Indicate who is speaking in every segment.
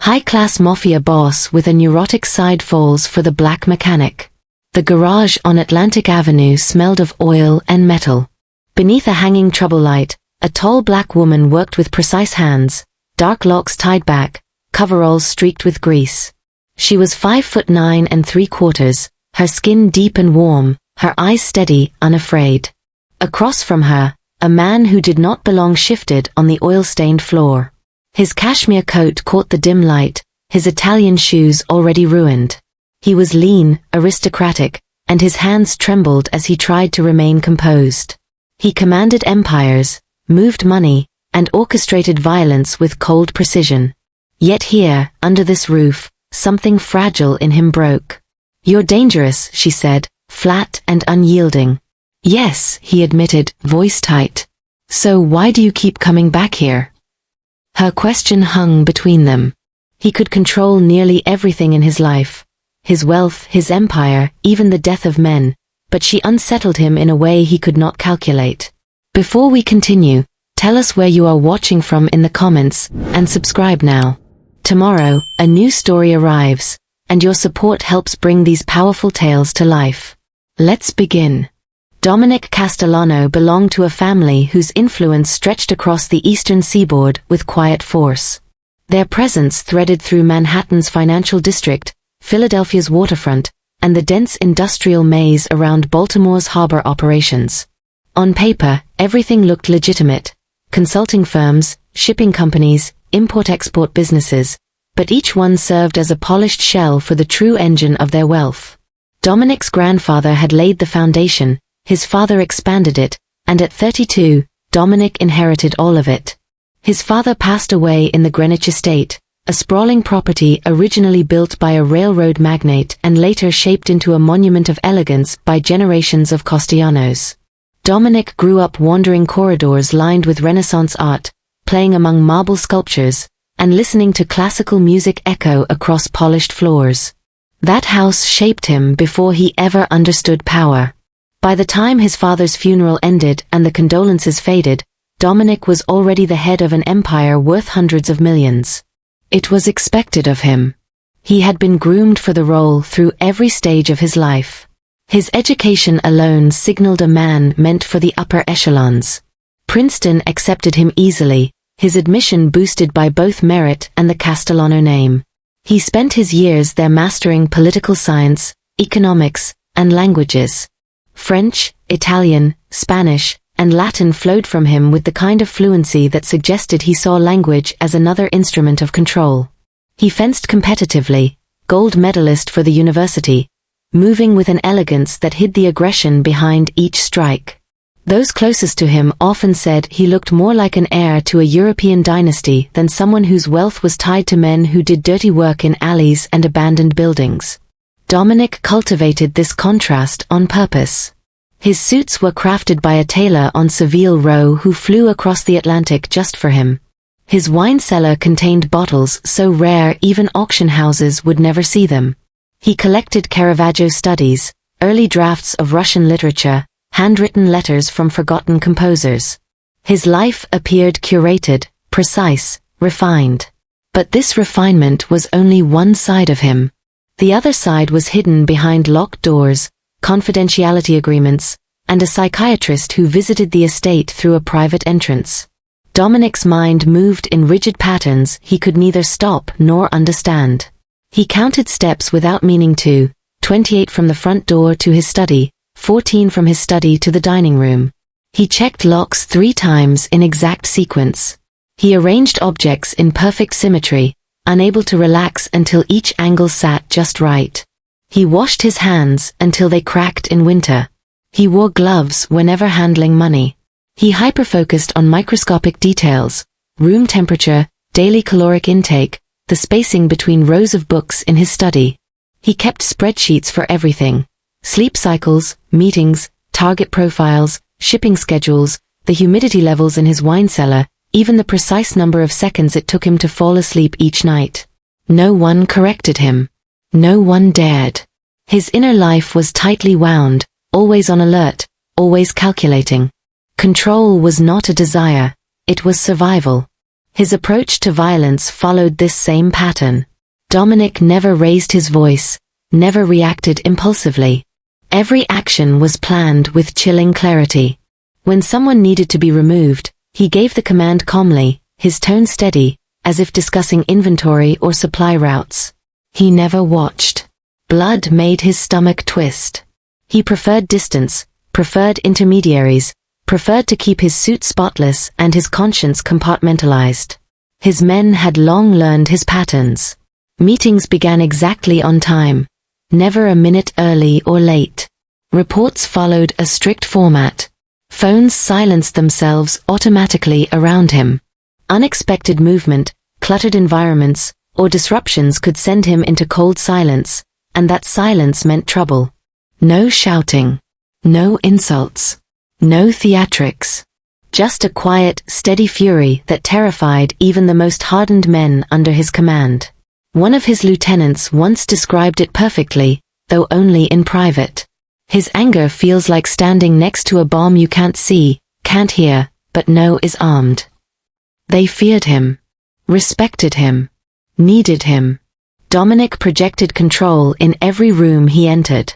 Speaker 1: High-class Mafia boss with a neurotic side falls for the black mechanic. The garage on Atlantic Avenue smelled of oil and metal. Beneath a hanging trouble light, a tall black woman worked with precise hands, dark locks tied back, coveralls streaked with grease. She was 5'9¾", her skin deep and warm, her eyes steady, unafraid. Across from her, a man who did not belong shifted on the oil-stained floor. His cashmere coat caught the dim light, his Italian shoes already ruined. He was lean, aristocratic, and his hands trembled as he tried to remain composed. He commanded empires, moved money, and orchestrated violence with cold precision. Yet here, under this roof, something fragile in him broke. "You're dangerous," she said, flat and unyielding. "Yes," he admitted, voice tight. "So why do you keep coming back here?" Her question hung between them. He could control nearly everything in his life. His wealth, his empire, even the death of men, but she unsettled him in a way he could not calculate. Before we continue, tell us where you are watching from in the comments, and subscribe now. Tomorrow, a new story arrives, and your support helps bring these powerful tales to life. Let's begin. Dominic Castellano belonged to a family whose influence stretched across the eastern seaboard with quiet force. Their presence threaded through Manhattan's financial district, Philadelphia's waterfront, and the dense industrial maze around Baltimore's harbor operations. On paper, everything looked legitimate: consulting firms, shipping companies, import-export businesses, but each one served as a polished shell for the true engine of their wealth. Dominic's grandfather had laid the foundation, his father expanded it, and at 32, Dominic inherited all of it. His father passed away in the Greenwich estate, a sprawling property originally built by a railroad magnate and later shaped into a monument of elegance by generations of Castellanos. Dominic grew up wandering corridors lined with Renaissance art, playing among marble sculptures, and listening to classical music echo across polished floors. That house shaped him before he ever understood power. By the time his father's funeral ended and the condolences faded, Dominic was already the head of an empire worth hundreds of millions. It was expected of him. He had been groomed for the role through every stage of his life. His education alone signaled a man meant for the upper echelons. Princeton accepted him easily, his admission boosted by both merit and the Castellano name. He spent his years there mastering political science, economics, and languages. French, Italian, Spanish, and Latin flowed from him with the kind of fluency that suggested he saw language as another instrument of control. He fenced competitively, gold medalist for the university, moving with an elegance that hid the aggression behind each strike. Those closest to him often said he looked more like an heir to a European dynasty than someone whose wealth was tied to men who did dirty work in alleys and abandoned buildings. Dominic cultivated this contrast on purpose. His suits were crafted by a tailor on Savile Row who flew across the Atlantic just for him. His wine cellar contained bottles so rare even auction houses would never see them. He collected Caravaggio studies, early drafts of Russian literature, handwritten letters from forgotten composers. His life appeared curated, precise, refined. But this refinement was only one side of him. The other side was hidden behind locked doors, confidentiality agreements, and a psychiatrist who visited the estate through a private entrance. Dominic's mind moved in rigid patterns he could neither stop nor understand. He counted steps without meaning to, 28 from the front door to his study, 14 from his study to the dining room. He checked locks 3 times in exact sequence. He arranged objects in perfect symmetry, unable to relax until each angle sat just right. He washed his hands until they cracked in winter. He wore gloves whenever handling money. He hyper-focused on microscopic details, room temperature, daily caloric intake, the spacing between rows of books in his study. He kept spreadsheets for everything: sleep cycles, meetings, target profiles, shipping schedules, the humidity levels in his wine cellar, even the precise number of seconds it took him to fall asleep each night. No one corrected him. No one dared. His inner life was tightly wound, always on alert, always calculating. Control was not a desire, it was survival. His approach to violence followed this same pattern. Dominic never raised his voice, never reacted impulsively. Every action was planned with chilling clarity. When someone needed to be removed, he gave the command calmly, his tone steady, as if discussing inventory or supply routes. He never watched. Blood made his stomach twist. He preferred distance, preferred intermediaries, preferred to keep his suit spotless and his conscience compartmentalized. His men had long learned his patterns. Meetings began exactly on time, never a minute early or late. Reports followed a strict format. Phones silenced themselves automatically around him. Unexpected movement, cluttered environments, or disruptions could send him into cold silence, and that silence meant trouble. No shouting. No insults. No theatrics. Just a quiet, steady fury that terrified even the most hardened men under his command. One of his lieutenants once described it perfectly, though only in private. His anger feels like standing next to a bomb you can't see, can't hear, but know is armed. They feared him, respected him, needed him. Dominic projected control in every room he entered.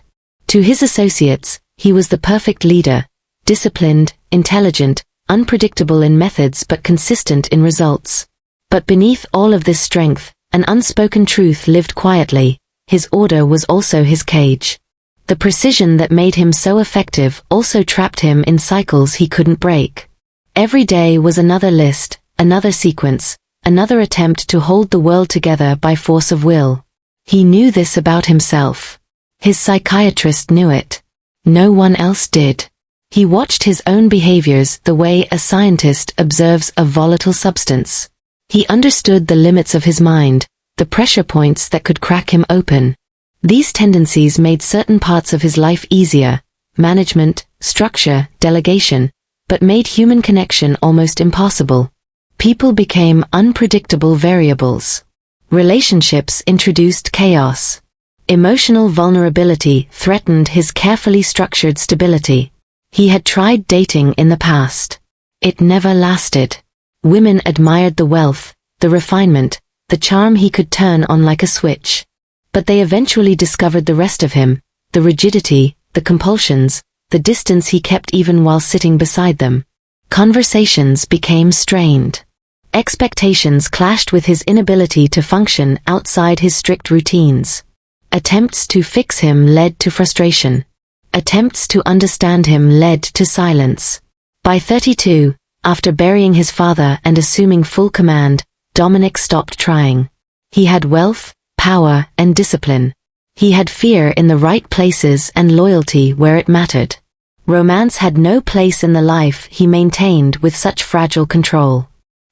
Speaker 1: To his associates, he was the perfect leader, disciplined, intelligent, unpredictable in methods but consistent in results. But beneath all of this strength, an unspoken truth lived quietly. His order was also his cage. The precision that made him so effective also trapped him in cycles he couldn't break. Every day was another list, another sequence, another attempt to hold the world together by force of will. He knew this about himself. His psychiatrist knew it. No one else did. He watched his own behaviors the way a scientist observes a volatile substance. He understood the limits of his mind, the pressure points that could crack him open. These tendencies made certain parts of his life easier, management, structure, delegation, but made human connection almost impossible. People became unpredictable variables. Relationships introduced chaos. Emotional vulnerability threatened his carefully structured stability. He had tried dating in the past. It never lasted. Women admired the wealth, the refinement, the charm he could turn on like a switch. But they eventually discovered the rest of him, the rigidity, the compulsions, the distance he kept even while sitting beside them. Conversations became strained. Expectations clashed with his inability to function outside his strict routines. Attempts to fix him led to frustration. Attempts to understand him led to silence. By 32, after burying his father and assuming full command, Dominic stopped trying. He had wealth, power, and discipline. He had fear in the right places and loyalty where it mattered. Romance had no place in the life he maintained with such fragile control.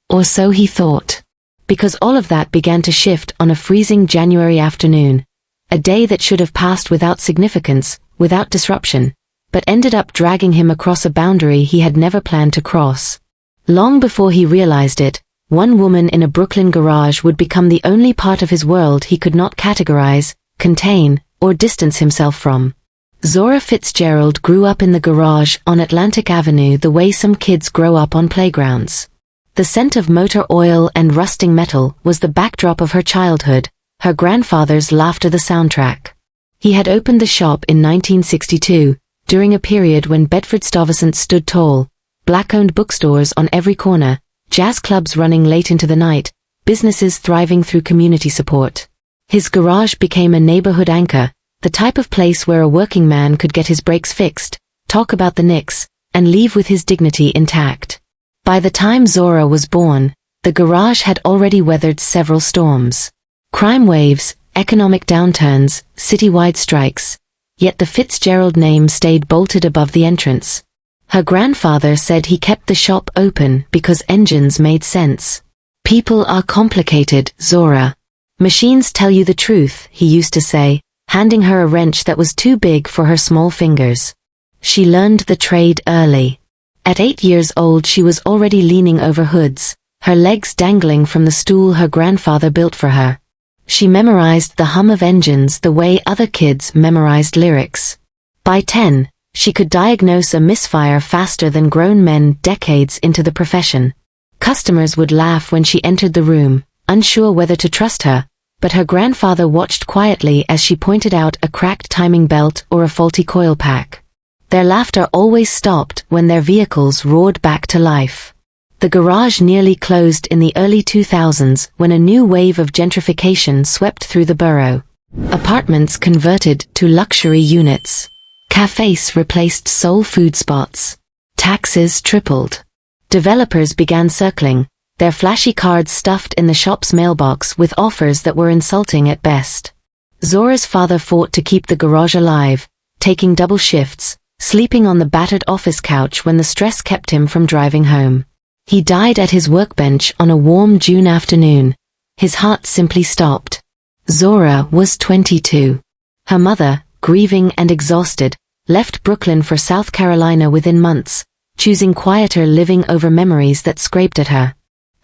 Speaker 1: Or so he thought. Because all of that began to shift on a freezing January afternoon. A day that should have passed without significance, without disruption, but ended up dragging him across a boundary he had never planned to cross. Long before he realized it, one woman in a Brooklyn garage would become the only part of his world he could not categorize, contain, or distance himself from. Zora Fitzgerald grew up in the garage on Atlantic Avenue the way some kids grow up on playgrounds. The scent of motor oil and rusting metal was the backdrop of her childhood, her grandfather's laughter the soundtrack. He had opened the shop in 1962, during a period when Bedford-Stuyvesant stood tall, black-owned bookstores on every corner, jazz clubs running late into the night, businesses thriving through community support. His garage became a neighborhood anchor, the type of place where a working man could get his brakes fixed, talk about the Knicks, and leave with his dignity intact. By the time Zora was born, the garage had already weathered several storms. Crime waves, economic downturns, citywide strikes. Yet the Fitzgerald name stayed bolted above the entrance. Her grandfather said he kept the shop open because engines made sense. People are complicated, Zora. Machines tell you the truth, he used to say, handing her a wrench that was too big for her small fingers. She learned the trade early. At 8 years old she was already leaning over hoods, her legs dangling from the stool her grandfather built for her. She memorized the hum of engines the way other kids memorized lyrics. By 10, she could diagnose a misfire faster than grown men decades into the profession. Customers would laugh when she entered the room, unsure whether to trust her, but her grandfather watched quietly as she pointed out a cracked timing belt or a faulty coil pack. Their laughter always stopped when their vehicles roared back to life. The garage nearly closed in the early 2000s when a new wave of gentrification swept through the borough. Apartments converted to luxury units. Cafes replaced soul food spots. Taxes tripled. Developers began circling, their flashy cards stuffed in the shop's mailbox with offers that were insulting at best. Zora's father fought to keep the garage alive, taking double shifts, sleeping on the battered office couch when the stress kept him from driving home. He died at his workbench on a warm June afternoon. His heart simply stopped. Zora was 22. Her mother, grieving and exhausted, left Brooklyn for South Carolina within months, choosing quieter living over memories that scraped at her.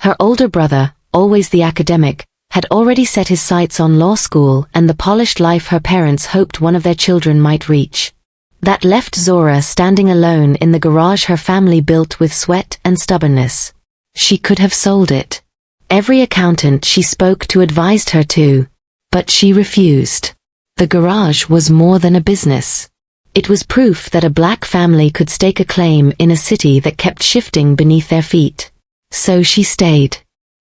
Speaker 1: Her older brother, always the academic, had already set his sights on law school and the polished life her parents hoped one of their children might reach. That left Zora standing alone in the garage her family built with sweat and stubbornness. She could have sold it. Every accountant she spoke to advised her to, but she refused. The garage was more than a business. It was proof that a black family could stake a claim in a city that kept shifting beneath their feet. So she stayed.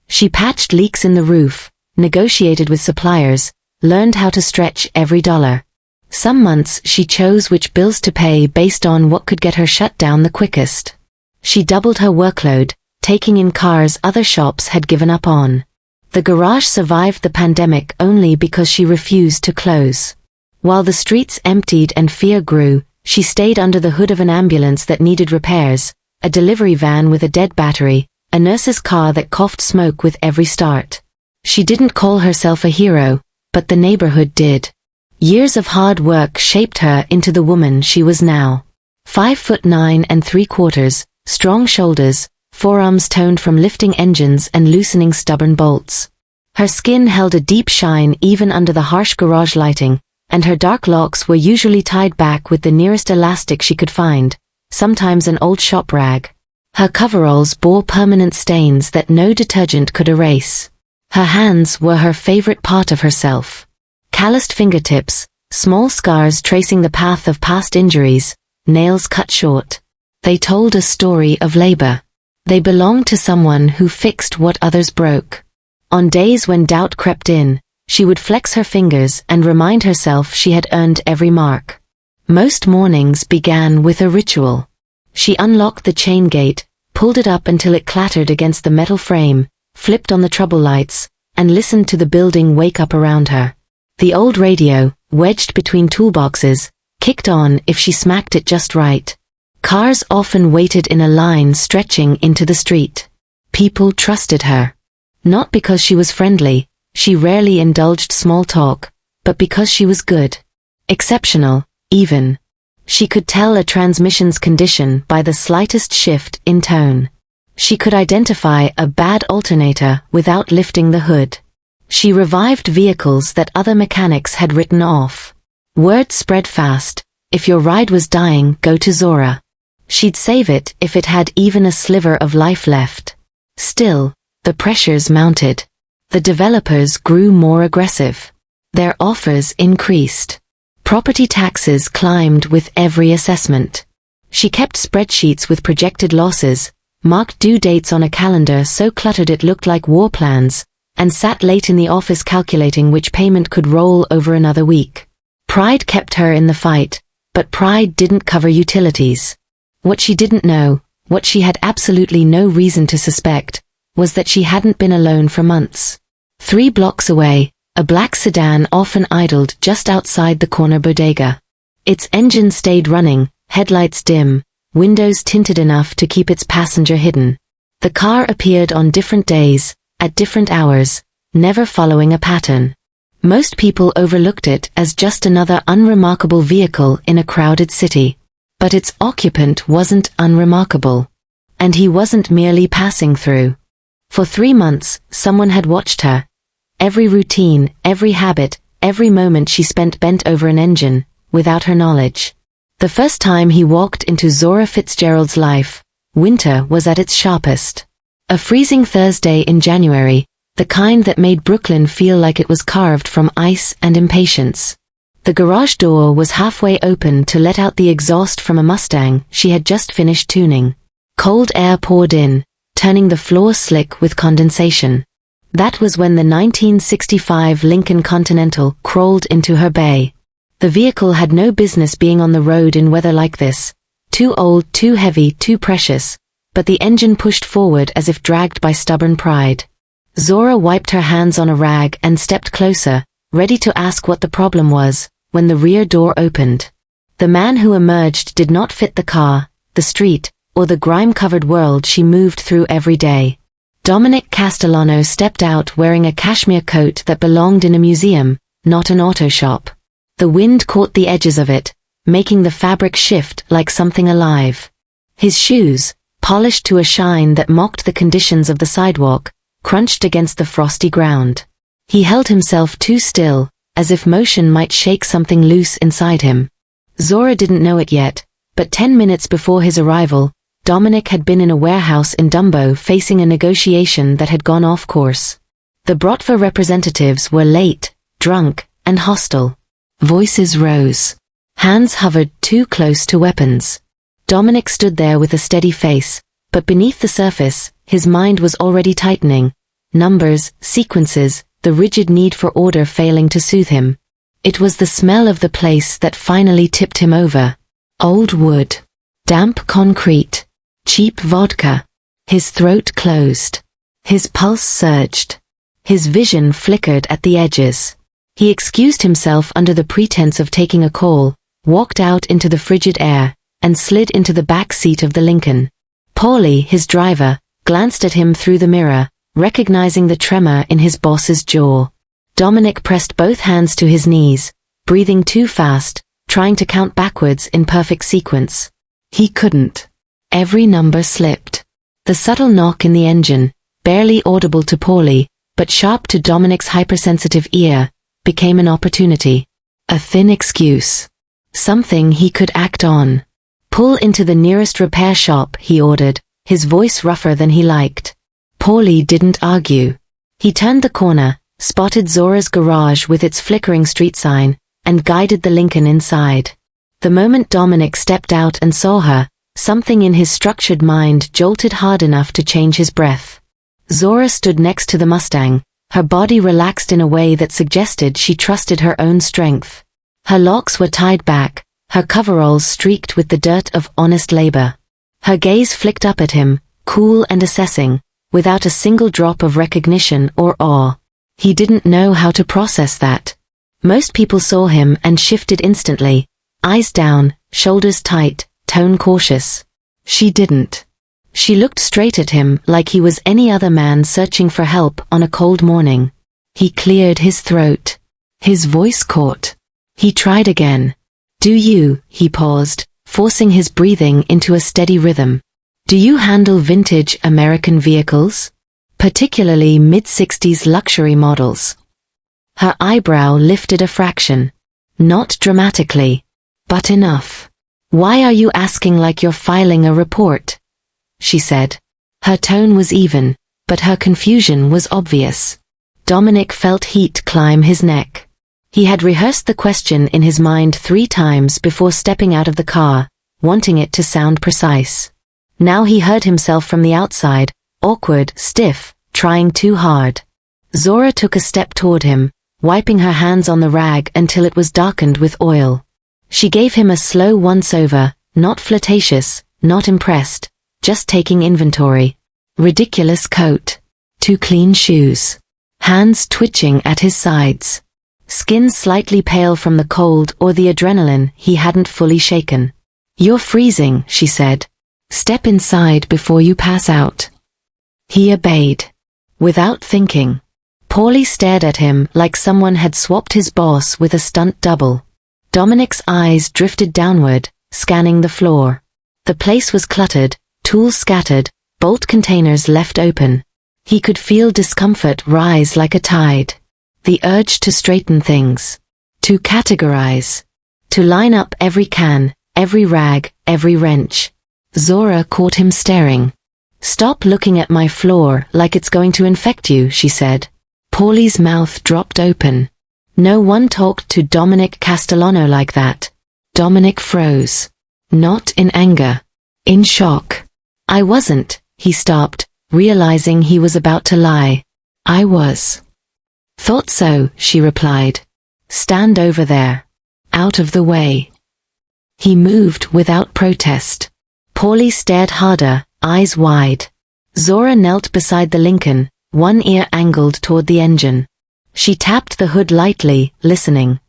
Speaker 1: She patched leaks in the roof, negotiated with suppliers, learned how to stretch every dollar. Some months she chose which bills to pay based on what could get her shut down the quickest. She doubled her workload, taking in cars other shops had given up on. The garage survived the pandemic only because she refused to close. While the streets emptied and fear grew, she stayed under the hood of an ambulance that needed repairs, a delivery van with a dead battery, a nurse's car that coughed smoke with every start. She didn't call herself a hero, but the neighborhood did. Years of hard work shaped her into the woman she was now. 5'9 3/4, strong shoulders, forearms toned from lifting engines and loosening stubborn bolts. Her skin held a deep shine even under the harsh garage lighting, and her dark locks were usually tied back with the nearest elastic she could find, sometimes an old shop rag. Her coveralls bore permanent stains that no detergent could erase. Her hands were her favorite part of herself. Calloused fingertips, small scars tracing the path of past injuries, nails cut short. They told a story of labor. They belonged to someone who fixed what others broke. On days when doubt crept in, she would flex her fingers and remind herself she had earned every mark. Most mornings began with a ritual. She unlocked the chain gate, pulled it up until it clattered against the metal frame, flipped on the trouble lights, and listened to the building wake up around her. The old radio, wedged between toolboxes, kicked on if she smacked it just right. Cars often waited in a line stretching into the street. People trusted her. Not because she was friendly, she rarely indulged small talk, but because she was good. Exceptional, even. She could tell a transmission's condition by the slightest shift in tone. She could identify a bad alternator without lifting the hood. She revived vehicles that other mechanics had written off. Word spread fast: if your ride was dying, go to Zora. She'd save it if it had even a sliver of life left. Still, the pressures mounted. The developers grew more aggressive. Their offers increased. Property taxes climbed with every assessment. She kept spreadsheets with projected losses, marked due dates on a calendar so cluttered it looked like war plans, and sat late in the office calculating which payment could roll over another week. Pride kept her in the fight, but pride didn't cover utilities. What she didn't know, what she had absolutely no reason to suspect, was that she hadn't been alone for months. 3 blocks away, a black sedan often idled just outside the corner bodega. Its engine stayed running, headlights dim, windows tinted enough to keep its passenger hidden. The car appeared on different days, at different hours, never following a pattern. Most people overlooked it as just another unremarkable vehicle in a crowded city. But its occupant wasn't unremarkable. And he wasn't merely passing through. For 3 months, someone had watched her. Every routine, every habit, every moment she spent bent over an engine, without her knowledge. The first time he walked into Zora Fitzgerald's life, winter was at its sharpest. A freezing Thursday in January, the kind that made Brooklyn feel like it was carved from ice and impatience. The garage door was halfway open to let out the exhaust from a Mustang she had just finished tuning. Cold air poured in, turning the floor slick with condensation. That was when the 1965 Lincoln Continental crawled into her bay. The vehicle had no business being on the road in weather like this. Too old, too heavy, too precious, but the engine pushed forward as if dragged by stubborn pride. Zora wiped her hands on a rag and stepped closer, ready to ask what the problem was, when the rear door opened. The man who emerged did not fit the car, the street, or the grime-covered world she moved through every day. Dominic Castellano stepped out wearing a cashmere coat that belonged in a museum, not an auto shop. The wind caught the edges of it, making the fabric shift like something alive. His shoes, polished to a shine that mocked the conditions of the sidewalk, crunched against the frosty ground. He held himself too still, as if motion might shake something loose inside him. Zora didn't know it yet, but 10 minutes before his arrival, Dominic had been in a warehouse in Dumbo facing a negotiation that had gone off course. The Brotva representatives were late, drunk, and hostile. Voices rose. Hands hovered too close to weapons. Dominic stood there with a steady face, but beneath the surface, his mind was already tightening. Numbers, sequences, the rigid need for order failing to soothe him. It was the smell of the place that finally tipped him over. Old wood. Damp concrete. Cheap vodka. His throat closed. His pulse surged. His vision flickered at the edges. He excused himself under the pretense of taking a call, walked out into the frigid air, and slid into the back seat of the Lincoln. Paulie, his driver, glanced at him through the mirror, recognizing the tremor in his boss's jaw. Dominic pressed both hands to his knees, breathing too fast, trying to count backwards in perfect sequence. He couldn't. Every number slipped. The subtle knock in the engine, barely audible to Paulie, but sharp to Dominic's hypersensitive ear, became an opportunity. A thin excuse. Something he could act on. Pull into the nearest repair shop, he ordered, his voice rougher than he liked. Paulie didn't argue. He turned the corner, spotted Zora's garage with its flickering street sign, and guided the Lincoln inside. The moment Dominic stepped out and saw her, something in his structured mind jolted hard enough to change his breath. Zora stood next to the Mustang, her body relaxed in a way that suggested she trusted her own strength. Her locks were tied back, her coveralls streaked with the dirt of honest labor. Her gaze flicked up at him, cool and assessing, without a single drop of recognition or awe. He didn't know how to process that. Most people saw him and shifted instantly, eyes down, shoulders tight, tone cautious. She didn't. She looked straight at him like he was any other man searching for help on a cold morning. He cleared his throat. His voice caught. He tried again. Do you, he paused, forcing his breathing into a steady rhythm. Do you handle vintage American vehicles? Particularly mid-60s luxury models? Her eyebrow lifted a fraction. Not dramatically, but enough. Why are you asking like you're filing a report? She said. Her tone was even, but her confusion was obvious. Dominic felt heat climb his neck. He had rehearsed the question in his mind 3 times before stepping out of the car, wanting it to sound precise. Now he heard himself from the outside, awkward, stiff, trying too hard. Zora took a step toward him, wiping her hands on the rag until it was darkened with oil. She gave him a slow once-over, not flirtatious, not impressed, just taking inventory. Ridiculous coat. 2 clean shoes. Hands twitching at his sides. Skin slightly pale from the cold or the adrenaline he hadn't fully shaken. You're freezing, she said. Step inside before you pass out. He obeyed. Without thinking. Paulie stared at him like someone had swapped his boss with a stunt double. Dominic's eyes drifted downward, scanning the floor. The place was cluttered, tools scattered, bolt containers left open. He could feel discomfort rise like a tide. The urge to straighten things. To categorize. To line up every can, every rag, every wrench. Zora caught him staring. "Stop looking at my floor like it's going to infect you," she said. Paulie's mouth dropped open. No one talked to Dominic Castellano like that. Dominic froze. Not in anger. In shock. "I wasn't," he stopped, realizing he was about to lie. "I was." "Thought so," she replied. "Stand over there. Out of the way." He moved without protest. Paulie stared harder, eyes wide. Zora knelt beside the Lincoln, one ear angled toward the engine. She tapped the hood lightly, listening.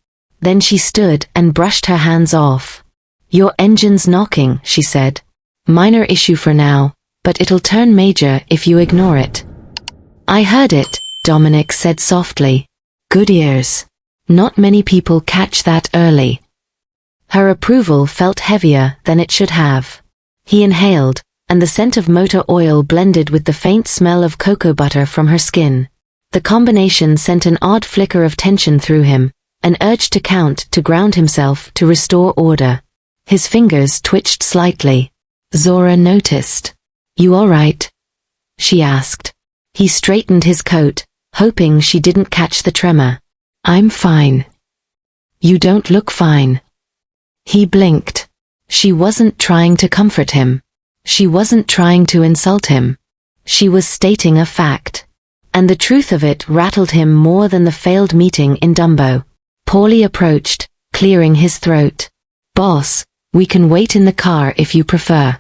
Speaker 1: Then she stood and brushed her hands off. "Your engine's knocking," she said. "Minor issue for now, but it'll turn major if you ignore it." "I heard it," Dominic said softly. "Good ears. Not many people catch that early." Her approval felt heavier than it should have. He inhaled, and the scent of motor oil blended with the faint smell of cocoa butter from her skin. The combination sent an odd flicker of tension through him, an urge to count, to ground himself, to restore order. His fingers twitched slightly. Zora noticed. "You all right?" she asked. He straightened his coat, hoping she didn't catch the tremor. "I'm fine." "You don't look fine." He blinked. She wasn't trying to comfort him. She wasn't trying to insult him. She was stating a fact. And the truth of it rattled him more than the failed meeting in Dumbo. Paulie approached, clearing his throat. "Boss, we can wait in the car if you prefer."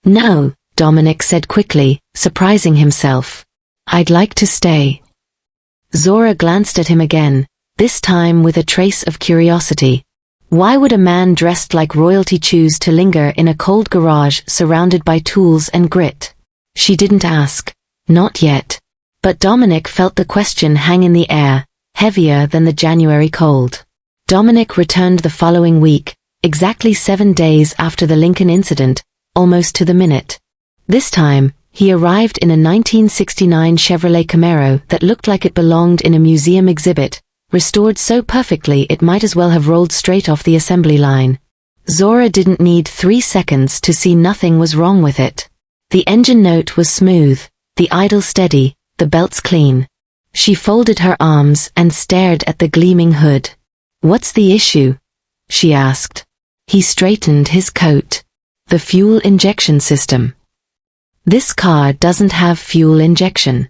Speaker 1: "No," Dominic said quickly, surprising himself. "I'd like to stay." Zora glanced at him again, this time with a trace of curiosity. Why would a man dressed like royalty choose to linger in a cold garage surrounded by tools and grit? She didn't ask. Not yet. But Dominic felt the question hang in the air, heavier than the January cold. Dominic returned the following week, exactly 7 days after the Lincoln incident, almost to the minute. This time, he arrived in a 1969 Chevrolet Camaro that looked like it belonged in a museum exhibit, restored so perfectly it might as well have rolled straight off the assembly line. Zora didn't need 3 seconds to see nothing was wrong with it. The engine note was smooth, the idle steady, the belts clean. She folded her arms and stared at the gleaming hood. "What's the issue?" she asked. He straightened his coat. "The fuel injection system. This car doesn't have fuel injection."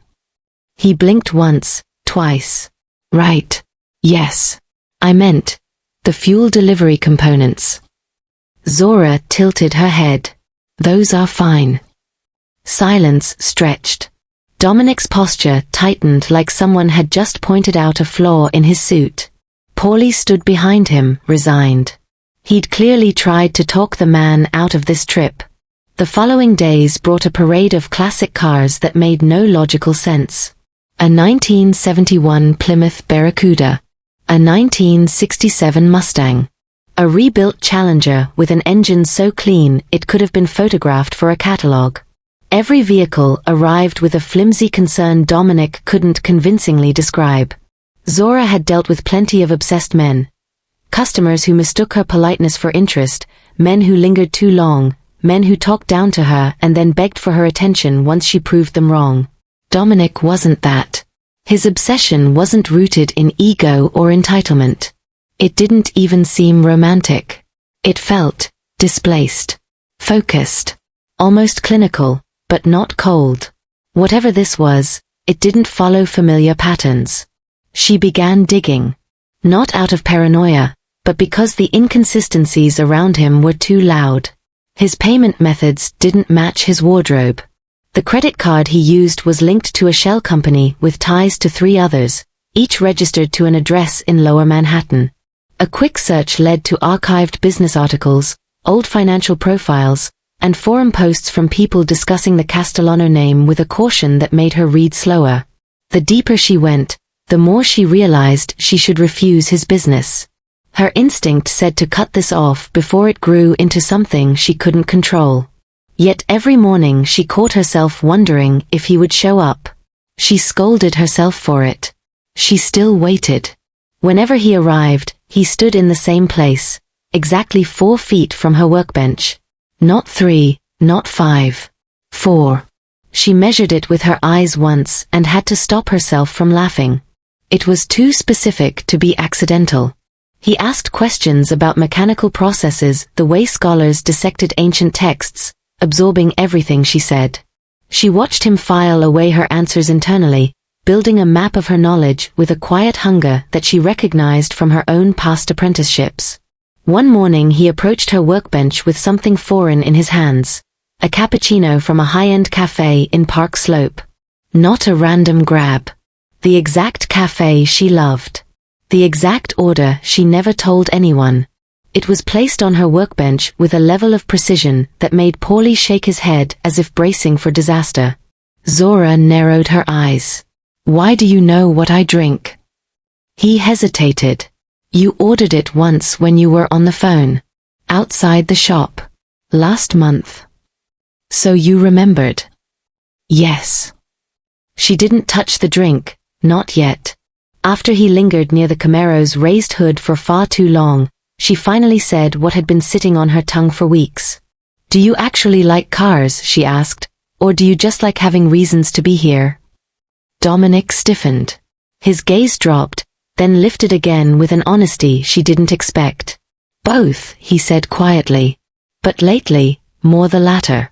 Speaker 1: He blinked once, twice. "Right. Yes. I meant the fuel delivery components." Zora tilted her head. "Those are fine." Silence stretched. Dominic's posture tightened like someone had just pointed out a flaw in his suit. Paulie stood behind him, resigned. He'd clearly tried to talk the man out of this trip. The following days brought a parade of classic cars that made no logical sense. A 1971 Plymouth Barracuda. A 1967 Mustang. A rebuilt Challenger with an engine so clean it could have been photographed for a catalogue. Every vehicle arrived with a flimsy concern Dominic couldn't convincingly describe. Zora had dealt with plenty of obsessed men. Customers who mistook her politeness for interest, men who lingered too long, men who talked down to her and then begged for her attention once she proved them wrong. Dominic wasn't that. His obsession wasn't rooted in ego or entitlement. It didn't even seem romantic. It felt displaced, focused, almost clinical, but not cold. Whatever this was, it didn't follow familiar patterns. She began digging. Not out of paranoia, but because the inconsistencies around him were too loud. His payment methods didn't match his wardrobe. The credit card he used was linked to a shell company with ties to 3 others, each registered to an address in Lower Manhattan. A quick search led to archived business articles, old financial profiles, and forum posts from people discussing the Castellano name with a caution that made her read slower. The deeper she went, the more she realized she should refuse his business. Her instinct said to cut this off before it grew into something she couldn't control. Yet every morning she caught herself wondering if he would show up. She scolded herself for it. She still waited. Whenever he arrived, he stood in the same place, exactly 4 feet from her workbench. Not 3, not 5. 4. She measured it with her eyes once and had to stop herself from laughing. It was too specific to be accidental. He asked questions about mechanical processes the way scholars dissected ancient texts, absorbing everything she said. She watched him file away her answers internally, building a map of her knowledge with a quiet hunger that she recognized from her own past apprenticeships. One morning he approached her workbench with something foreign in his hands, a cappuccino from a high-end cafe in Park Slope. Not a random grab. The exact cafe she loved. The exact order she never told anyone. It was placed on her workbench with a level of precision that made Paulie shake his head as if bracing for disaster. Zora narrowed her eyes. "Why do you know what I drink?" He hesitated. "You ordered it once when you were on the phone. Outside the shop. Last month. So you remembered?" "Yes." She didn't touch the drink, not yet. After he lingered near the Camaro's raised hood for far too long, she finally said what had been sitting on her tongue for weeks. "Do you actually like cars?" she asked, "or do you just like having reasons to be here?" Dominic stiffened. His gaze dropped, then lifted again with an honesty she didn't expect. "Both," he said quietly. "But lately, more the latter."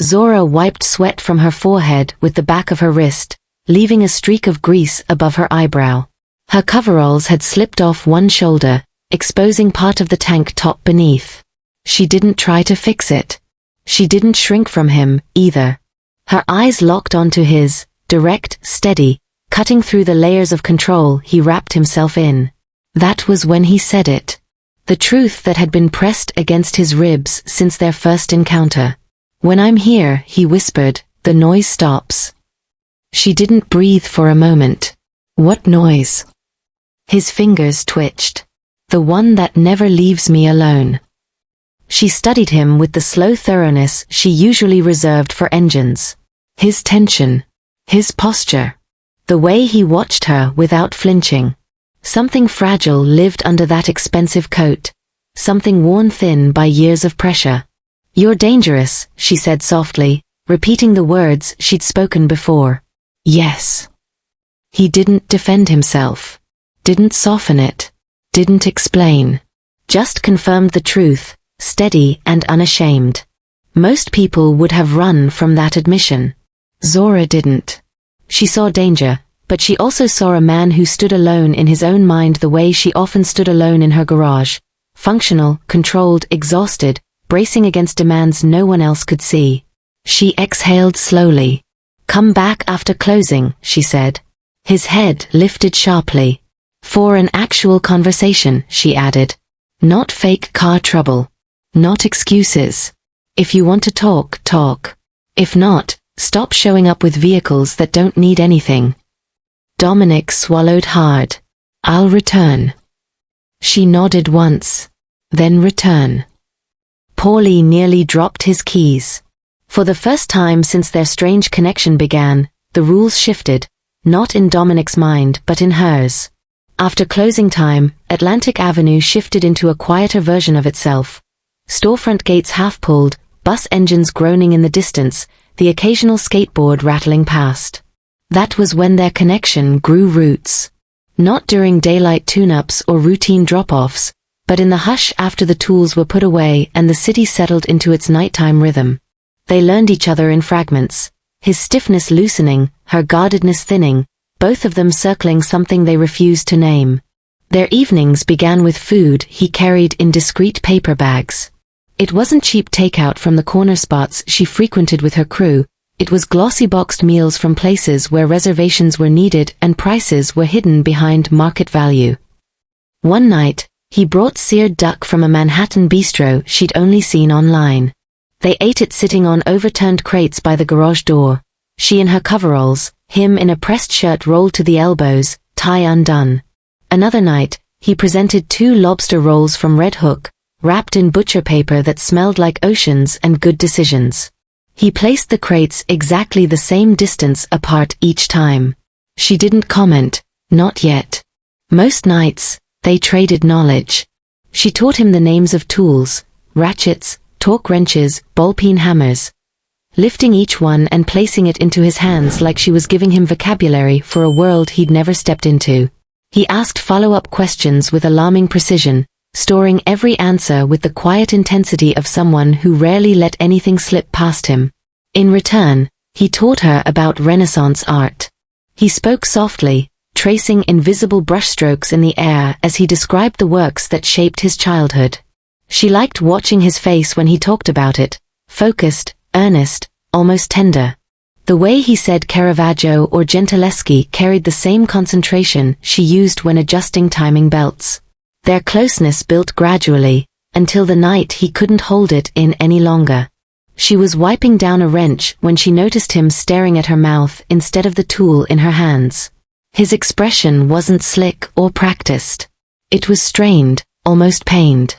Speaker 1: Zora wiped sweat from her forehead with the back of her wrist, leaving a streak of grease above her eyebrow. Her coveralls had slipped off one shoulder, exposing part of the tank top beneath. She didn't try to fix it. She didn't shrink from him, either. Her eyes locked onto his, direct, steady, cutting through the layers of control he wrapped himself in. That was when he said it. The truth that had been pressed against his ribs since their first encounter. "When I'm here," he whispered, "the noise stops." She didn't breathe for a moment. "What noise?" His fingers twitched. "The one that never leaves me alone." She studied him with the slow thoroughness she usually reserved for engines. His tension. His posture. The way he watched her without flinching. Something fragile lived under that expensive coat. Something worn thin by years of pressure. "You're dangerous," she said softly, repeating the words she'd spoken before. "Yes." He didn't defend himself. Didn't soften it. Didn't explain. Just confirmed the truth, steady and unashamed. Most people would have run from that admission. Zora didn't. She saw danger, but she also saw a man who stood alone in his own mind the way she often stood alone in her garage. Functional, controlled, exhausted, bracing against demands no one else could see. She exhaled slowly. "Come back after closing," she said. His head lifted sharply. "For an actual conversation," she added. "Not fake car trouble. Not excuses. If you want to talk, talk. If not, stop showing up with vehicles that don't need anything." Dominic swallowed hard. "I'll return." She nodded once. "Then return." Paulie nearly dropped his keys. For the first time since their strange connection began, the rules shifted, not in Dominic's mind but in hers. After closing time, Atlantic Avenue shifted into a quieter version of itself. Storefront gates half-pulled, bus engines groaning in the distance, the occasional skateboard rattling past. That was when their connection grew roots. Not during daylight tune-ups or routine drop-offs, but in the hush after the tools were put away and the city settled into its nighttime rhythm. They learned each other in fragments, his stiffness loosening, her guardedness thinning, both of them circling something they refused to name. Their evenings began with food he carried in discreet paper bags. It wasn't cheap takeout from the corner spots she frequented with her crew, it was glossy boxed meals from places where reservations were needed and prices were hidden behind market value. One night, he brought seared duck from a Manhattan bistro she'd only seen online. They ate it sitting on overturned crates by the garage door, she in her coveralls, him in a pressed shirt rolled to the elbows, tie undone. Another night, he presented 2 lobster rolls from Red Hook, wrapped in butcher paper that smelled like oceans and good decisions. He placed the crates exactly the same distance apart each time. She didn't comment, not yet. Most nights, they traded knowledge. She taught him the names of tools, ratchets, torque wrenches, ball-peen hammers. lifting each one and placing it into his hands like she was giving him vocabulary for a world he'd never stepped into. He asked follow-up questions with alarming precision, storing every answer with the quiet intensity of someone who rarely let anything slip past him. In return, he taught her about Renaissance art. He spoke softly, tracing invisible brushstrokes in the air as he described the works that shaped his childhood. She liked watching his face when he talked about it, focused, earnest, almost tender. The way he said Caravaggio or Gentileschi carried the same concentration she used when adjusting timing belts. Their closeness built gradually, until the night he couldn't hold it in any longer. She was wiping down a wrench when she noticed him staring at her mouth instead of the tool in her hands. His expression wasn't slick or practiced. It was strained, almost pained.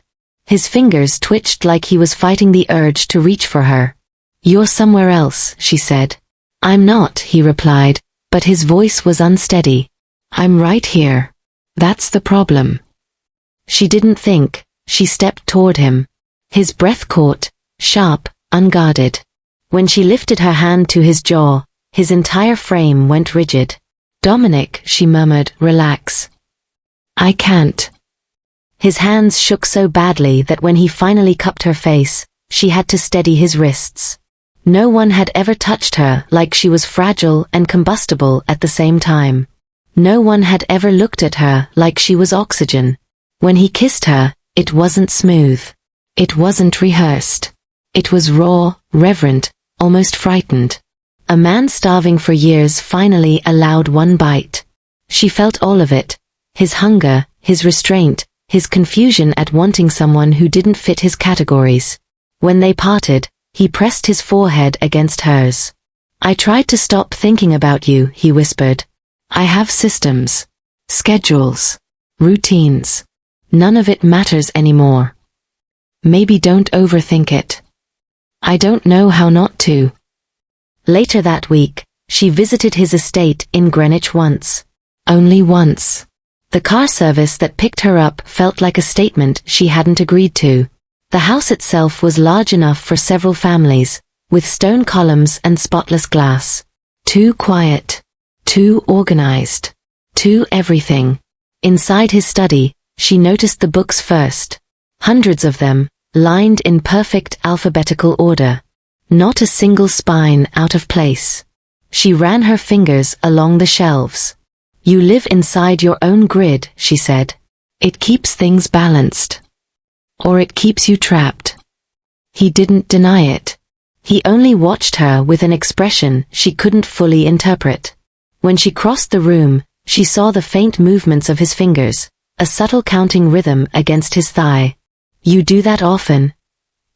Speaker 1: His fingers twitched like he was fighting the urge to reach for her. "You're somewhere else," she said. "I'm not," he replied, but his voice was unsteady. "I'm right here. That's the problem." She didn't think, she stepped toward him. His breath caught, sharp, unguarded. When she lifted her hand to his jaw, his entire frame went rigid. "Dominic," she murmured, "relax." "I can't." His hands shook so badly that when he finally cupped her face, she had to steady his wrists. No one had ever touched her like she was fragile and combustible at the same time. No one had ever looked at her like she was oxygen. When he kissed her, it wasn't smooth. It wasn't rehearsed. It was raw, reverent, almost frightened. A man starving for years finally allowed one bite. She felt all of it. His hunger, his restraint, his confusion at wanting someone who didn't fit his categories. When they parted, he pressed his forehead against hers. "I tried to stop thinking about you," he whispered. "I have systems, schedules, routines. None of it matters anymore. Maybe don't overthink it." "I don't know how not to." Later that week, she visited his estate in Greenwich once. Only once. The car service that picked her up felt like a statement she hadn't agreed to. The house itself was large enough for several families, with stone columns and spotless glass. Too quiet. Too organized. Too everything. Inside his study, she noticed the books first. Hundreds of them, lined in perfect alphabetical order. Not a single spine out of place. She ran her fingers along the shelves. "You live inside your own grid," she said. "It keeps things balanced. Or it keeps you trapped." He didn't deny it. He only watched her with an expression she couldn't fully interpret. When she crossed the room, she saw the faint movements of his fingers, a subtle counting rhythm against his thigh. "You do that often?"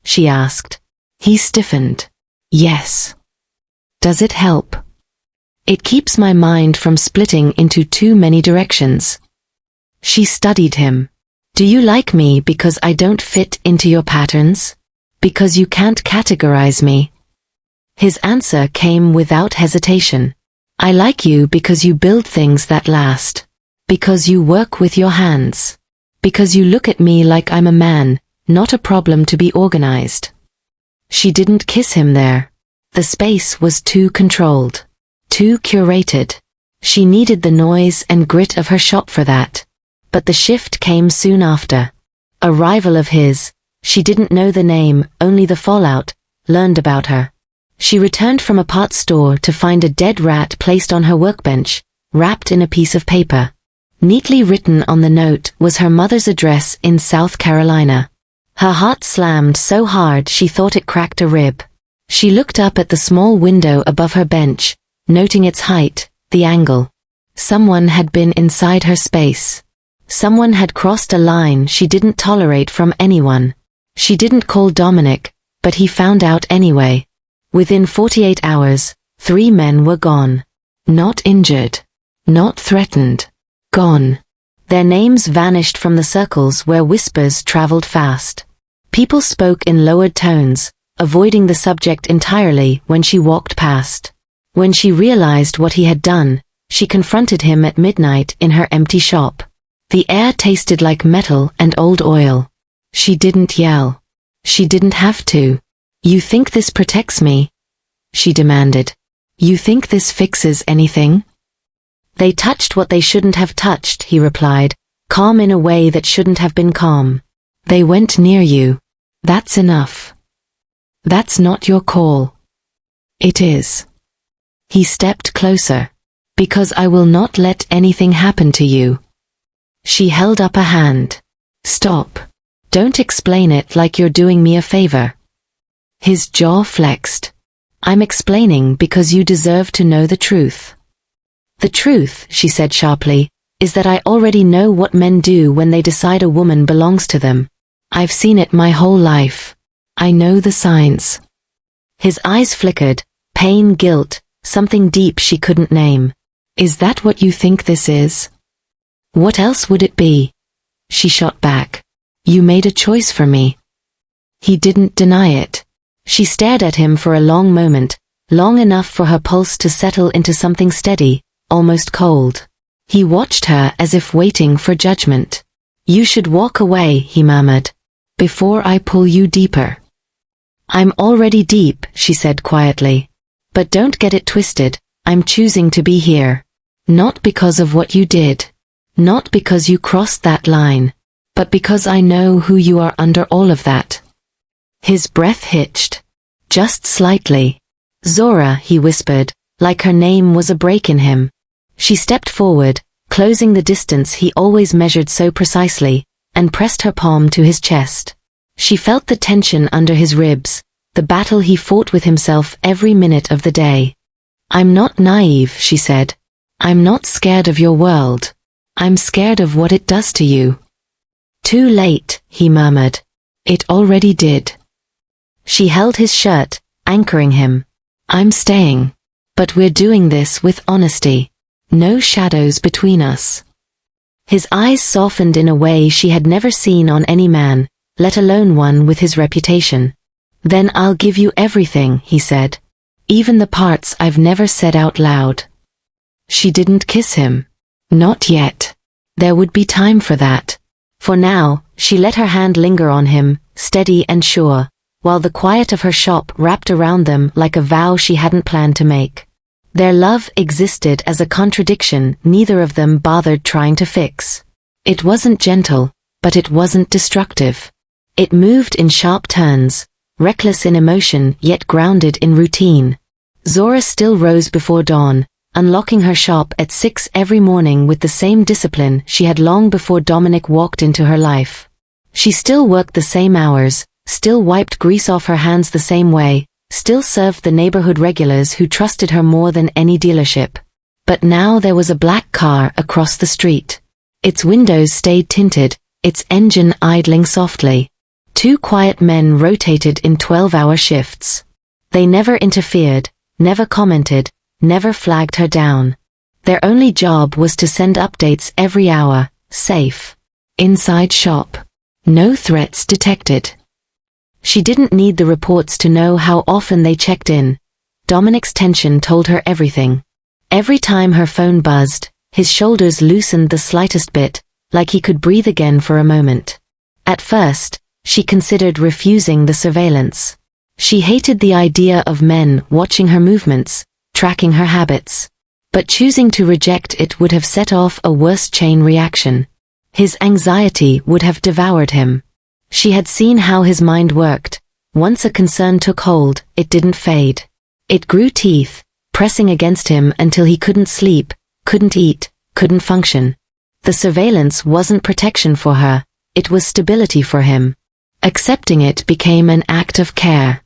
Speaker 1: she asked. He stiffened. "Yes." "Does it help?" "It keeps my mind from splitting into too many directions." She studied him. "Do you like me because I don't fit into your patterns? Because you can't categorize me?" His answer came without hesitation. "I like you because you build things that last. Because you work with your hands. Because you look at me like I'm a man, not a problem to be organized." She didn't kiss him there. The space was too controlled. Too curated. She needed the noise and grit of her shop for that. But the shift came soon after. A rival of his, she didn't know the name, only the fallout, learned about her. She returned from a parts store to find a dead rat placed on her workbench, wrapped in a piece of paper. Neatly written on the note was her mother's address in South Carolina. Her heart slammed so hard she thought it cracked a rib. She looked up at the small window above her bench, noting its height, the angle. Someone had been inside her space. Someone had crossed a line she didn't tolerate from anyone. She didn't call Dominic, but he found out anyway. Within 48 hours, 3 men were gone. Not injured. Not threatened. Gone. Their names vanished from the circles where whispers traveled fast. People spoke in lowered tones, avoiding the subject entirely when she walked past. When she realized what he had done, she confronted him at midnight in her empty shop. The air tasted like metal and old oil. She didn't yell. She didn't have to. "You think this protects me?" she demanded. You think this fixes anything? They touched what they shouldn't have touched, he replied, calm in a way that shouldn't have been calm. They went near you. That's enough. That's not your call. It is. He stepped closer. Because I will not let anything happen to you. She held up a hand. Stop. Don't explain it like you're doing me a favor. His jaw flexed. I'm explaining because you deserve to know the truth. The truth, she said sharply, is that I already know what men do when they decide a woman belongs to them. I've seen it my whole life. I know the signs. His eyes flickered, pain, guilt, something deep she couldn't name. Is that what you think this is? What else would it be? She shot back. You made a choice for me. He didn't deny it. She stared at him for a long moment, long enough for her pulse to settle into something steady, almost cold. He watched her as if waiting for judgment. You should walk away, he murmured, before I pull you deeper. I'm already deep, she said quietly. But don't get it twisted, I'm choosing to be here. Not because of what you did. Not because you crossed that line. But because I know who you are under all of that. His breath hitched. Just slightly. Zora, he whispered, like her name was a break in him. She stepped forward, closing the distance he always measured so precisely, and pressed her palm to his chest. She felt the tension under his ribs, the battle he fought with himself every minute of the day. I'm not naive, she said. I'm not scared of your world. I'm scared of what it does to you. Too late, he murmured. It already did. She held his shirt, anchoring him. I'm staying. But we're doing this with honesty. No shadows between us. His eyes softened in a way she had never seen on any man, let alone one with his reputation. Then I'll give you everything, he said. Even the parts I've never said out loud. She didn't kiss him. Not yet. There would be time for that. For now, she let her hand linger on him, steady and sure, while the quiet of her shop wrapped around them like a vow she hadn't planned to make. Their love existed as a contradiction neither of them bothered trying to fix. It wasn't gentle, but it wasn't destructive. It moved in sharp turns, reckless in emotion yet grounded in routine. Zora still rose before dawn, unlocking her shop at 6 every morning with the same discipline she had long before Dominic walked into her life. She still worked the same hours, still wiped grease off her hands the same way, still served the neighborhood regulars who trusted her more than any dealership. But now there was a black car across the street. Its windows stayed tinted, its engine idling softly. 2 quiet men rotated in 12-hour shifts. They never interfered, never commented, never flagged her down. Their only job was to send updates every hour, safe. Inside shop. No threats detected. She didn't need the reports to know how often they checked in. Dominic's tension told her everything. Every time her phone buzzed, his shoulders loosened the slightest bit, like he could breathe again for a moment. At first, she considered refusing the surveillance. She hated the idea of men watching her movements, tracking her habits. But choosing to reject it would have set off a worse chain reaction. His anxiety would have devoured him. She had seen how his mind worked. Once a concern took hold, it didn't fade. It grew teeth, pressing against him until he couldn't sleep, couldn't eat, couldn't function. The surveillance wasn't protection for her, it was stability for him. Accepting it became an act of care.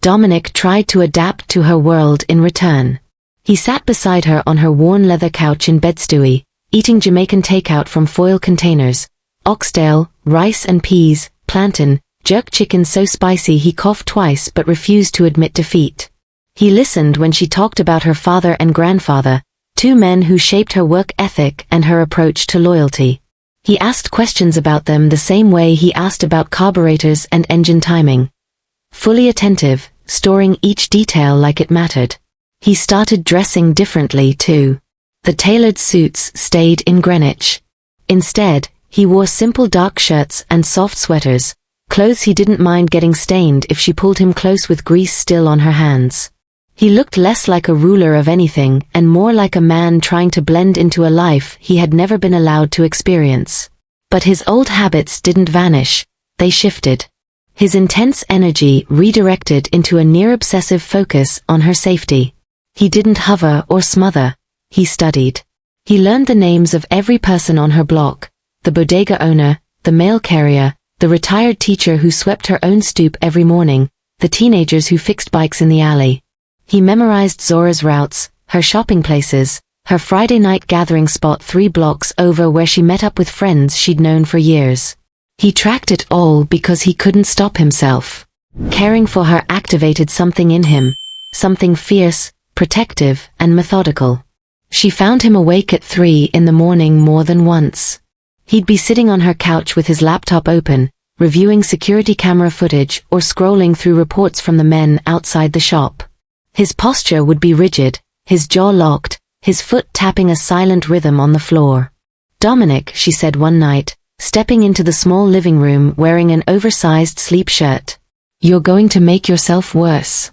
Speaker 1: Dominic tried to adapt to her world in return. He sat beside her on her worn leather couch in Bed-Stuy, eating Jamaican takeout from foil containers, oxtail, rice and peas, plantain, jerk chicken so spicy he coughed twice but refused to admit defeat. He listened when she talked about her father and grandfather, 2 men who shaped her work ethic and her approach to loyalty. He asked questions about them the same way he asked about carburetors and engine timing. Fully attentive, storing each detail like it mattered. He started dressing differently too. The tailored suits stayed in Greenwich. Instead, he wore simple dark shirts and soft sweaters, clothes he didn't mind getting stained if she pulled him close with grease still on her hands. He looked less like a ruler of anything and more like a man trying to blend into a life he had never been allowed to experience. But his old habits didn't vanish, they shifted. His intense energy redirected into a near-obsessive focus on her safety. He didn't hover or smother, he studied. He learned the names of every person on her block, the bodega owner, the mail carrier, the retired teacher who swept her own stoop every morning, the teenagers who fixed bikes in the alley. He memorized Zora's routes, her shopping places, her Friday night gathering spot 3 blocks over where she met up with friends she'd known for years. He tracked it all because he couldn't stop himself. Caring for her activated something in him, something fierce, protective, and methodical. She found him awake at 3 in the morning more than once. He'd be sitting on her couch with his laptop open, reviewing security camera footage or scrolling through reports from the men outside the shop. His posture would be rigid, his jaw locked, his foot tapping a silent rhythm on the floor. "Dominic," she said one night, stepping into the small living room wearing an oversized sleep shirt. "You're going to make yourself worse."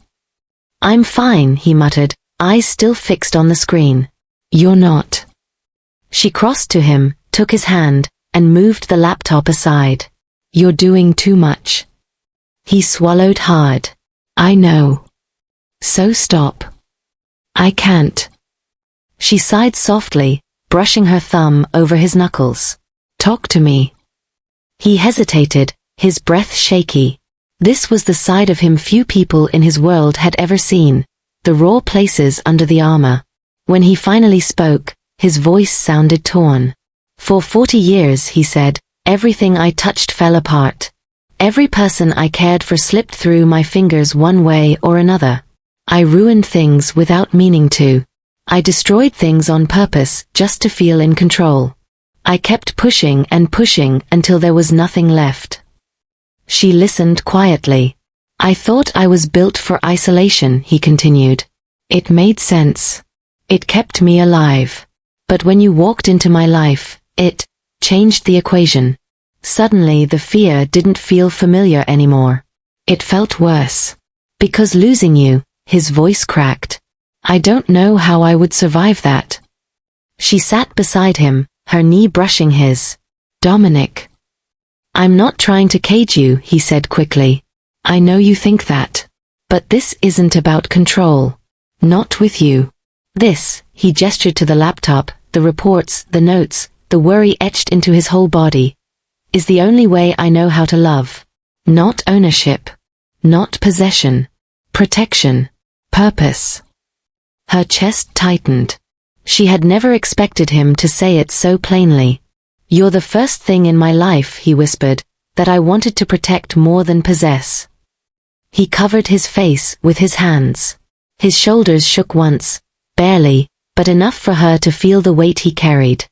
Speaker 1: "I'm fine," he muttered, eyes still fixed on the screen. "You're not." She crossed to him, took his hand, and moved the laptop aside. "You're doing too much." He swallowed hard. "I know. So stop." "I can't." She sighed softly, brushing her thumb over his knuckles. "Talk to me." He hesitated, his breath shaky. This was the side of him few people in his world had ever seen, the raw places under the armor. When he finally spoke, his voice sounded torn. "For 40 years," he said, "everything I touched fell apart. Every person I cared for slipped through my fingers one way or another. I ruined things without meaning to. I destroyed things on purpose just to feel in control. I kept pushing and pushing until there was nothing left." She listened quietly. "I thought I was built for isolation," he continued. "It made sense. It kept me alive. But when you walked into my life, it changed the equation. Suddenly the fear didn't feel familiar anymore. It felt worse. Because losing you," his voice cracked. "I don't know how I would survive that." She sat beside him, her knee brushing his. "Dominic." "I'm not trying to cage you," he said quickly. "I know you think that. But this isn't about control. Not with you. This," he gestured to the laptop, the reports, the notes, the worry etched into his whole body, "is the only way I know how to love. Not ownership. Not possession. Protection. Purpose." Her chest tightened. She had never expected him to say it so plainly. "You're the first thing in my life," he whispered, "that I wanted to protect more than possess." He covered his face with his hands. His shoulders shook once, barely, but enough for her to feel the weight he carried.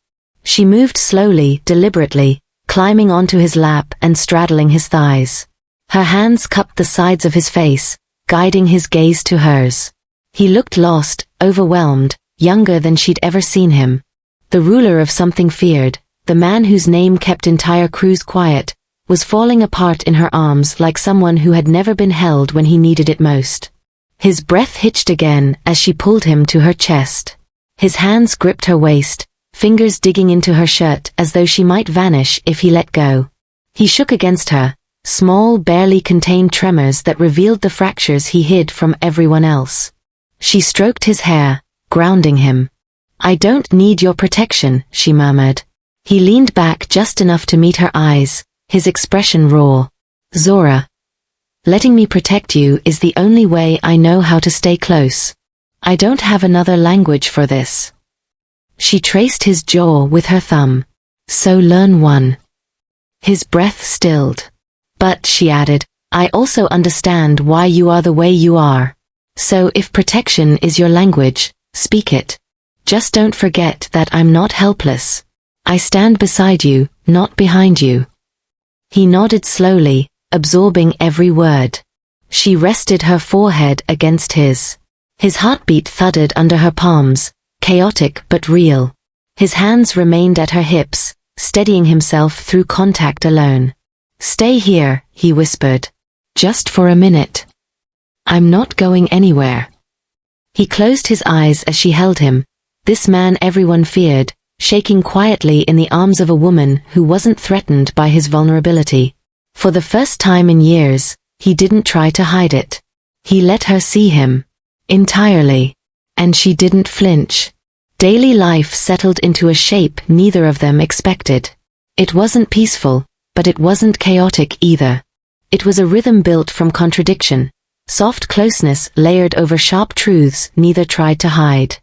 Speaker 1: She moved slowly, deliberately, climbing onto his lap and straddling his thighs. Her hands cupped the sides of his face, guiding his gaze to hers. He looked lost, overwhelmed, younger than she'd ever seen him. The ruler of something feared, the man whose name kept entire crews quiet, was falling apart in her arms like someone who had never been held when he needed it most. His breath hitched again as she pulled him to her chest. His hands gripped her waist, fingers digging into her shirt as though she might vanish if he let go. He shook against her, small, barely contained tremors that revealed the fractures he hid from everyone else. She stroked his hair, grounding him. "I don't need your protection," she murmured. He leaned back just enough to meet her eyes, his expression raw. "Zora, letting me protect you is the only way I know how to stay close. I don't have another language for this." She traced his jaw with her thumb. "So learn one." His breath stilled. "But," she added, "I also understand why you are the way you are. So if protection is your language, speak it. Just don't forget that I'm not helpless. I stand beside you, not behind you." He nodded slowly, absorbing every word. She rested her forehead against his. His heartbeat thudded under her palms, chaotic but real. His hands remained at her hips, steadying himself through contact alone. "Stay here," he whispered. "Just for a minute. I'm not going anywhere." He closed his eyes as she held him, this man everyone feared, shaking quietly in the arms of a woman who wasn't threatened by his vulnerability. For the first time in years, he didn't try to hide it. He let her see him. Entirely. And she didn't flinch. Daily life settled into a shape neither of them expected. It wasn't peaceful, but it wasn't chaotic either. It was a rhythm built from contradiction, soft closeness layered over sharp truths neither tried to hide.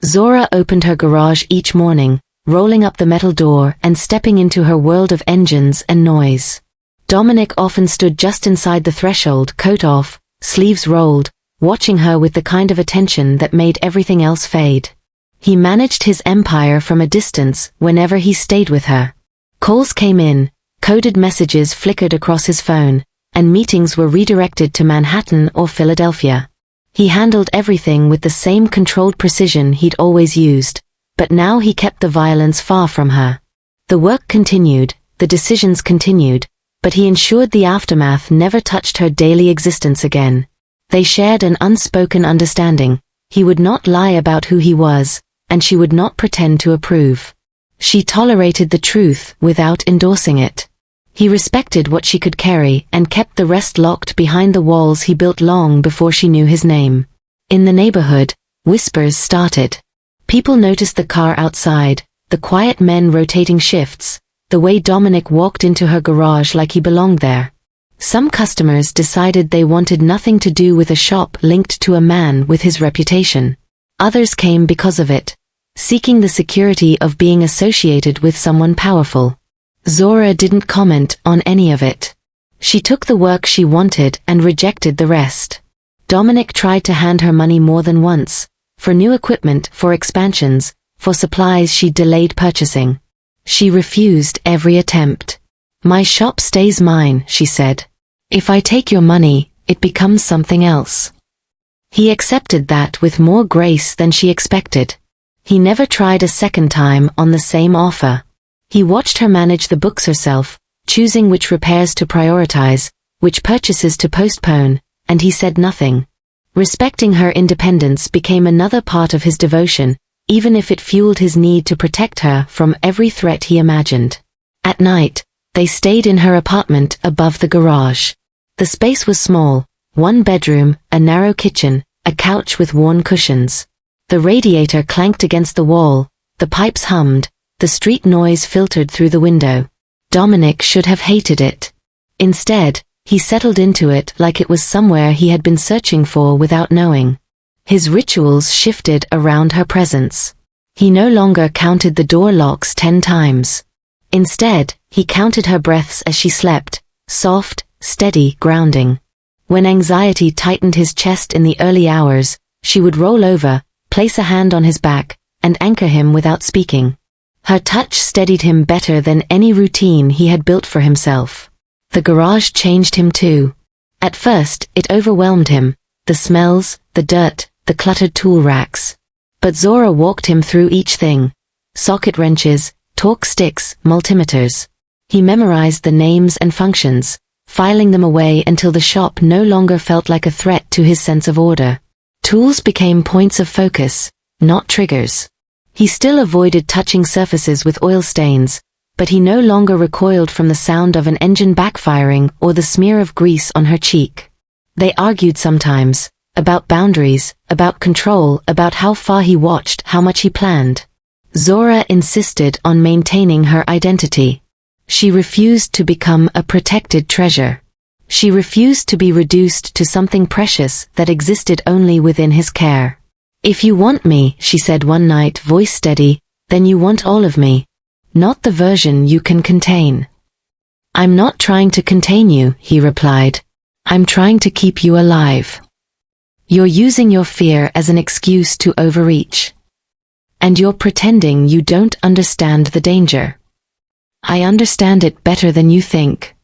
Speaker 1: Zora opened her garage each morning, rolling up the metal door and stepping into her world of engines and noise. Dominic often stood just inside the threshold, coat off, sleeves rolled, watching her with the kind of attention that made everything else fade. He managed his empire from a distance whenever he stayed with her. Calls came in, coded messages flickered across his phone, and meetings were redirected to Manhattan or Philadelphia. He handled everything with the same controlled precision he'd always used, but now he kept the violence far from her. The work continued, the decisions continued, but he ensured the aftermath never touched her daily existence again. They shared an unspoken understanding. He would not lie about who he was, and she would not pretend to approve. She tolerated the truth without endorsing it. He respected what she could carry and kept the rest locked behind the walls he built long before she knew his name. In the neighborhood, whispers started. People noticed the car outside, the quiet men rotating shifts, the way Dominic walked into her garage like he belonged there. Some customers decided they wanted nothing to do with a shop linked to a man with his reputation. Others came because of it, seeking the security of being associated with someone powerful. Zora didn't comment on any of it. She took the work she wanted and rejected the rest. Dominic tried to hand her money more than once, for new equipment, for expansions, for supplies she'd delayed purchasing. She refused every attempt. "My shop stays mine," she said. "If I take your money, it becomes something else." He accepted that with more grace than she expected. He never tried a second time on the same offer. He watched her manage the books herself, choosing which repairs to prioritize, which purchases to postpone, and he said nothing. Respecting her independence became another part of his devotion, even if it fueled his need to protect her from every threat he imagined. At night, they stayed in her apartment above the garage. The space was small, one bedroom, a narrow kitchen, a couch with worn cushions. The radiator clanked against the wall, the pipes hummed, the street noise filtered through the window. Dominic should have hated it. Instead, he settled into it like it was somewhere he had been searching for without knowing. His rituals shifted around her presence. He no longer counted the door locks 10 times. Instead, he counted her breaths as she slept, soft, steady, grounding. When anxiety tightened his chest in the early hours, she would roll over, place a hand on his back, and anchor him without speaking. Her touch steadied him better than any routine he had built for himself. The garage changed him too. At first, it overwhelmed him, the smells, the dirt, the cluttered tool racks. But Zora walked him through each thing. Socket wrenches, torque sticks, multimeters. He memorized the names and functions, filing them away until the shop no longer felt like a threat to his sense of order. Tools became points of focus, not triggers. He still avoided touching surfaces with oil stains, but he no longer recoiled from the sound of an engine backfiring or the smear of grease on her cheek. They argued sometimes, about boundaries, about control, about how far he watched, how much he planned. Zora insisted on maintaining her identity. She refused to become a protected treasure. She refused to be reduced to something precious that existed only within his care. "If you want me," she said one night, voice steady, "then you want all of me. Not the version you can contain." "I'm not trying to contain you," he replied. "I'm trying to keep you alive. You're using your fear as an excuse to overreach. And you're pretending you don't understand the danger. I understand it better than you think."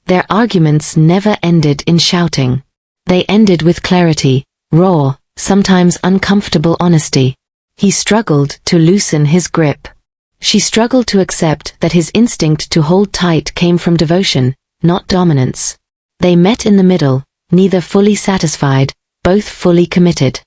Speaker 1: Their arguments never ended in shouting. They ended with clarity, raw, sometimes uncomfortable honesty. He struggled to loosen his grip. She struggled to accept that his instinct to hold tight came from devotion, not dominance. They met in the middle, neither fully satisfied, both fully committed.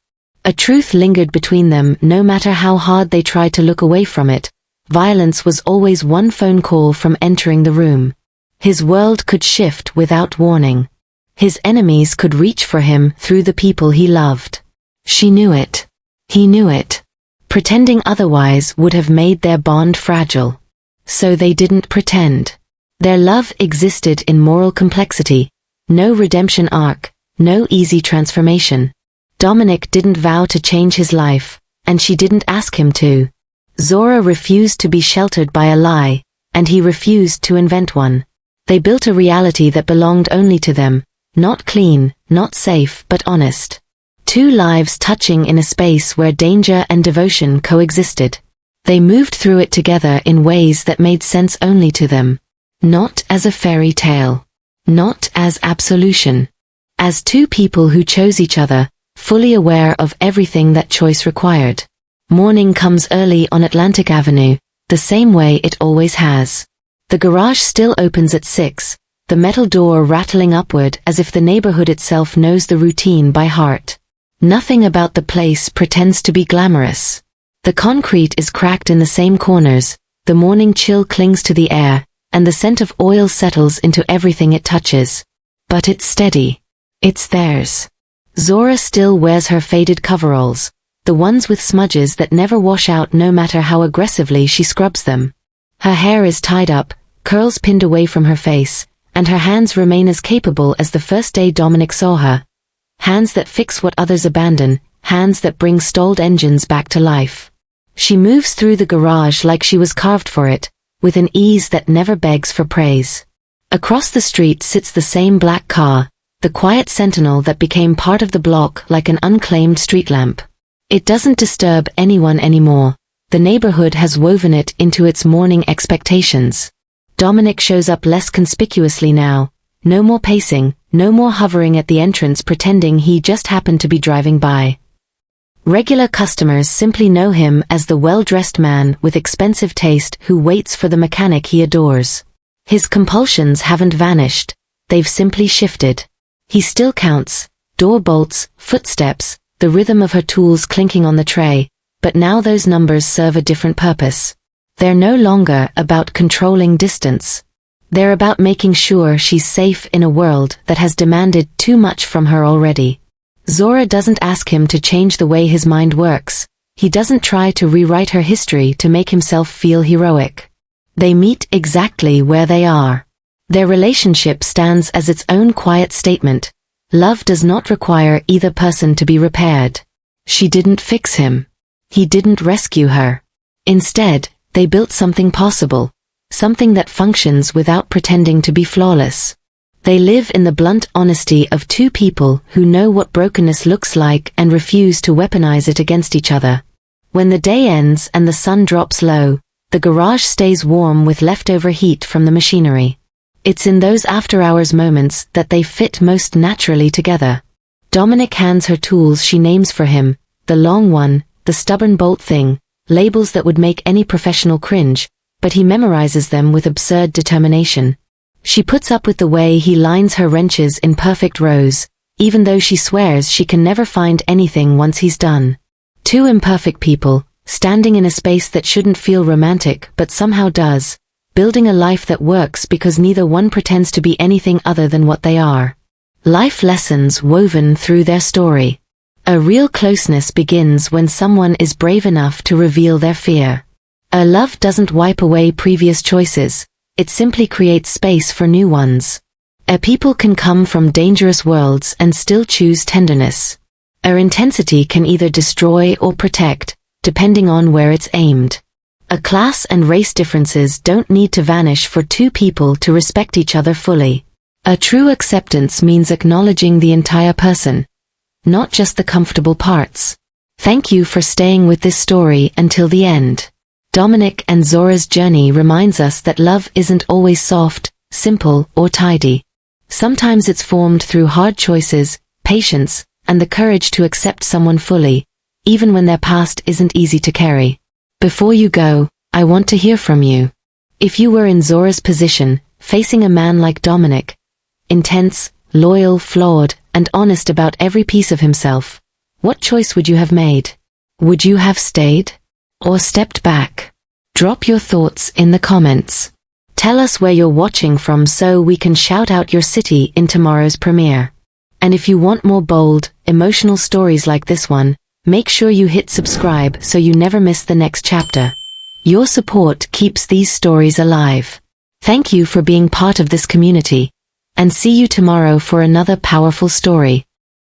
Speaker 1: A truth lingered between them no matter how hard they tried to look away from it. Violence was always one phone call from entering the room. His world could shift without warning. His enemies could reach for him through the people he loved. She knew it. He knew it. Pretending otherwise would have made their bond fragile. So they didn't pretend. Their love existed in moral complexity. No redemption arc, no easy transformation. Dominic didn't vow to change his life, and she didn't ask him to. Zora refused to be sheltered by a lie, and he refused to invent one. They built a reality that belonged only to them, not clean, not safe, but honest. Two lives touching in a space where danger and devotion coexisted. They moved through it together in ways that made sense only to them. Not as a fairy tale. Not as absolution. As two people who chose each other, fully aware of everything that choice required. Morning comes early on Atlantic Avenue, the same way it always has. The garage still opens at 6, the metal door rattling upward as if the neighborhood itself knows the routine by heart. Nothing about the place pretends to be glamorous. The concrete is cracked in the same corners, the morning chill clings to the air, and the scent of oil settles into everything it touches. But it's steady. It's theirs. Zora still wears her faded coveralls, the ones with smudges that never wash out no matter how aggressively she scrubs them. Her hair is tied up, curls pinned away from her face, and her hands remain as capable as the first day Dominic saw her. Hands that fix what others abandon, hands that bring stalled engines back to life. She moves through the garage like she was carved for it, with an ease that never begs for praise. Across the street sits the same black car, the quiet sentinel that became part of the block like an unclaimed street lamp. It doesn't disturb anyone anymore. The neighborhood has woven it into its morning expectations. Dominic shows up less conspicuously now. No more pacing, no more hovering at the entrance pretending he just happened to be driving by. Regular customers simply know him as the well-dressed man with expensive taste who waits for the mechanic he adores. His compulsions haven't vanished. They've simply shifted. He still counts, door bolts, footsteps, the rhythm of her tools clinking on the tray, but now those numbers serve a different purpose. They're no longer about controlling distance. They're about making sure she's safe in a world that has demanded too much from her already. Zora doesn't ask him to change the way his mind works. He doesn't try to rewrite her history to make himself feel heroic. They meet exactly where they are. Their relationship stands as its own quiet statement. Love does not require either person to be repaired. She didn't fix him. He didn't rescue her. Instead, they built something possible. Something that functions without pretending to be flawless. They live in the blunt honesty of two people who know what brokenness looks like and refuse to weaponize it against each other. When the day ends and the sun drops low, the garage stays warm with leftover heat from the machinery. It's in those after-hours moments that they fit most naturally together. Dominic hands her tools she names for him, the long one, the stubborn bolt thing, labels that would make any professional cringe, but he memorizes them with absurd determination. She puts up with the way he lines her wrenches in perfect rows, even though she swears she can never find anything once he's done. Two imperfect people, standing in a space that shouldn't feel romantic but somehow does, building a life that works because neither one pretends to be anything other than what they are. Life lessons woven through their story. A real closeness begins when someone is brave enough to reveal their fear. A love doesn't wipe away previous choices, it simply creates space for new ones. A people can come from dangerous worlds and still choose tenderness. Our intensity can either destroy or protect, depending on where it's aimed. A class and race differences don't need to vanish for two people to respect each other fully. A true acceptance means acknowledging the entire person, not just the comfortable parts. Thank you for staying with this story until the end. Dominic and Zora's journey reminds us that love isn't always soft, simple, or tidy. Sometimes it's formed through hard choices, patience, and the courage to accept someone fully, even when their past isn't easy to carry. Before you go, I want to hear from you. If you were in Zora's position, facing a man like Dominic, intense, loyal, flawed, and honest about every piece of himself, What choice would you have made? Would you have stayed? Or stepped back? Drop your thoughts in the comments. Tell us where you're watching from so we can shout out your city in tomorrow's premiere. And if you want more bold, emotional stories like this one, make sure you hit subscribe so you never miss the next chapter. Your support keeps these stories alive. Thank you for being part of this community, and see you tomorrow for another powerful story.